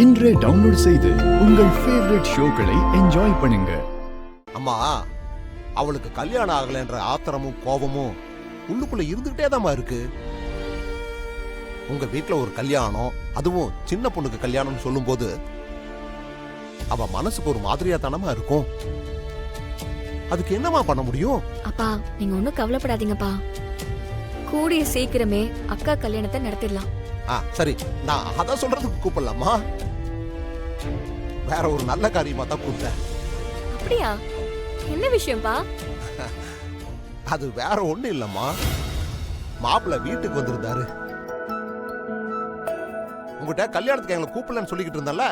இன்றே டவுன்லோட் செய்து உங்கள் ஃபேவரட் ஷோக்களை என்ஜாய் பண்ணுங்க. அம்மா, அவளுக்கு கல்யாணம் ஆகலைன்ற ஆத்திரமும் கோபமும் உள்ளுக்குள்ள இருந்துகிட்டே தாம்மா இருக்கு. உங்க வீட்டுல ஒரு கல்யாணம், அதுவும் சின்ன பொண்ணுக்கு கல்யாணம்னு சொல்லும் போது அவ மனசுக்கு ஒரு மாதிரியா தானமா இருக்கும். அதுக்கு என்னமா பண்ண முடியும்? அப்பா, நீங்க ஒண்ணும் கவலைப்படாதீங்கப்பா. கூடிய சீக்கிரமே அக்கா கல்யாணத்தை நடத்திடலாம். சரி, நான் அதான் சொல்றதுக்கு கூப்பிடலாமா? வேற ஒரு நல்ல காரியமா தான் கூப்பிட்டேன். அப்படியா? என்ன விஷயம்பா? அது வேற ஒண்ணு இல்லம்மா, மாப்பிள்ள வீட்டுக்கு வந்திருந்தாரு. உங்ககிட்ட கல்யாணத்துக்கு எங்களை கூப்பிடலன்னு சொல்லிக்கிட்டு இருந்தல,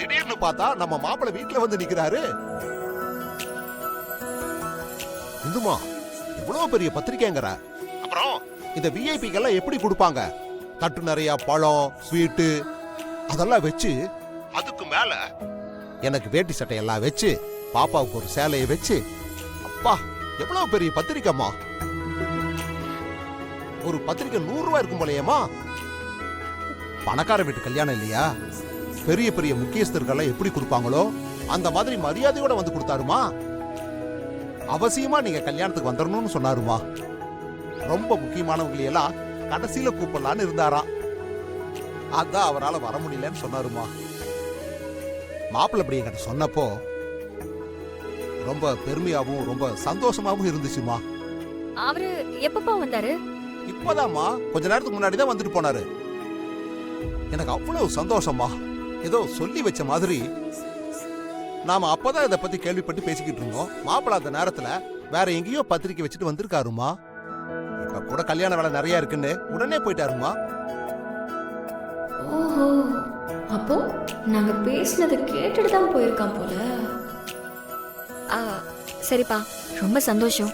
திடீர்னு பார்த்தா நம்ம மாப்பிள்ள வீட்டுல வந்து நிக்கிறாரு. இந்துமா, இவ்வளவு பெரிய பத்திரிக்கைங்கிற, அப்புறம் இந்த விஐபிக்கெல்லாம் எப்படி கொடுப்பாங்க? தட்டு நிறைய பழம், ஸ்வீட்டு அதெல்லாம் வச்சு, அதுக்கு மேல எனக்கு வேட்டி சட்டை எல்லாம் வச்சு, பாப்பாவுக்கு ஒரு சேலையை வச்சு, அப்பா எவ்வளவு பெரிய பத்திரிக்கைமா! ஒரு பத்திரிக்கை 100 ரூபாய் இருக்கும் போலயேமா. பணக்கார வீட்டு கல்யாணம் இல்லையா, பெரிய பெரிய முக்கியஸ்தர்கள் எப்படி கொடுப்பாங்களோ அந்த மாதிரி மரியாதையோட வந்து கொடுத்தாருமா. அவசியமா நீங்க கல்யாணத்துக்கு வந்துடணும்னு சொன்னாருமா. ரொம்ப முக்கியமானவங்களையெல்லாம் கடைசியில கூப்பிடலான்னு இருந்தாராம். அதான் அவரால் வர முடியலன்னு சொன்னாருமா. மாப்பிள்ளை அப்படி என்கிட்ட சொன்னப்போ ரொம்ப பெருமையாவும் ரொம்ப சந்தோஷமாவும் இருந்துச்சுமா. அவரு எப்பப்பா வந்தாரு? இப்பதாம்மா, கொஞ்ச நேரத்துக்கு முன்னாடி தான் வந்துட்டு போனாரு. எனக்கு அவ்வளவு சந்தோஷமா, ஏதோ சொல்லி வச்ச மாதிரி. நாம அப்பதான் இதை பத்தி கேள்விப்பட்டு பேசிக்கிட்டு இருந்தோம். மாப்பிள்ள அந்த நேரத்துல வேற எங்கேயோ பத்திரிக்கை வச்சுட்டு வந்திருக்காருமா. இப்ப கூட கல்யாண வேலை நிறைய இருக்குன்னு உடனே போயிட்டாருமா. ஓஹோ, அப்போ நாங்க பேசினதை கேட்டுட்டு தான் போயிருக்கான் போல. சரிப்பா, ரொம்ப சந்தோஷம்.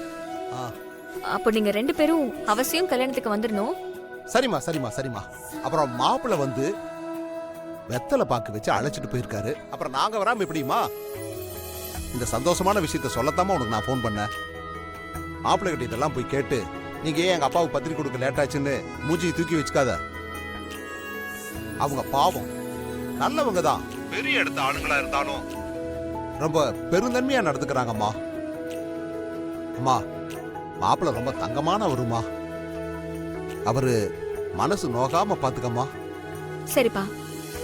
அப்போ நீங்க 2 பேரும் அவசியம் கல்யாணத்துக்கு வந்துடணும். சரிம்மா சரிம்மா சரிம்மா. அப்புறம் மாப்பிள்ள வந்து வெத்தலை பாக்கு வச்சு அழைச்சிட்டு போயிருக்காரு. அப்புறம் நாங்க வராம எப்படிமா? இந்த சந்தோஷமான விஷயத்த சொல்லத்தாம உனக்கு நான் போன் பண்ணேன். மாப்பிள்ளை கிட்ட இதெல்லாம் போய் கேட்டு, நீங்க ஏன் எங்க அப்பாவுக்கு பத்திரிக்கை கொடுக்க லேட் ஆச்சுன்னு மூஞ்சி தூக்கி வச்சுக்காத. அவங்க பாவம், நல்லவங்க தான், பெரிய இடத்த ஆளுங்களா இருந்தாலும் ரொம்ப பெருந்தன்மையா நடந்துக்கிறாங்கம்மா. அம்மா, மாப்பிள்ள ரொம்ப தங்கமானவருமா. அவரு மனசு நோகாம பாத்துக்கம்மா. சரிப்பா,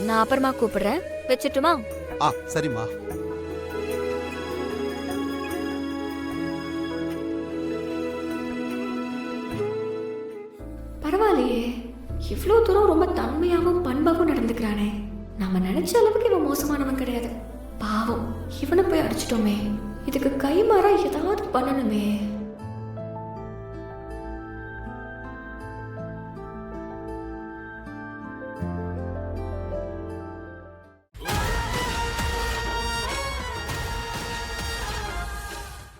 நான் அப்புறமா கூப்பிடுறேன். வச்சுட்டுமா? சரிம்மா. பரவாயில்லையே, இவ்வளோ தூரம் ரொம்ப தன்மையாகவும் பண்பாகவும் நடந்துக்கிறானே. நம்ம நினைச்ச அளவுக்கு இவன் மோசமானவன் கிடையாது. பாவம், இவனை போய் அடிச்சிட்டோமே. இதுக்கு கைமாறா ஏதாவது பண்ணணுமே.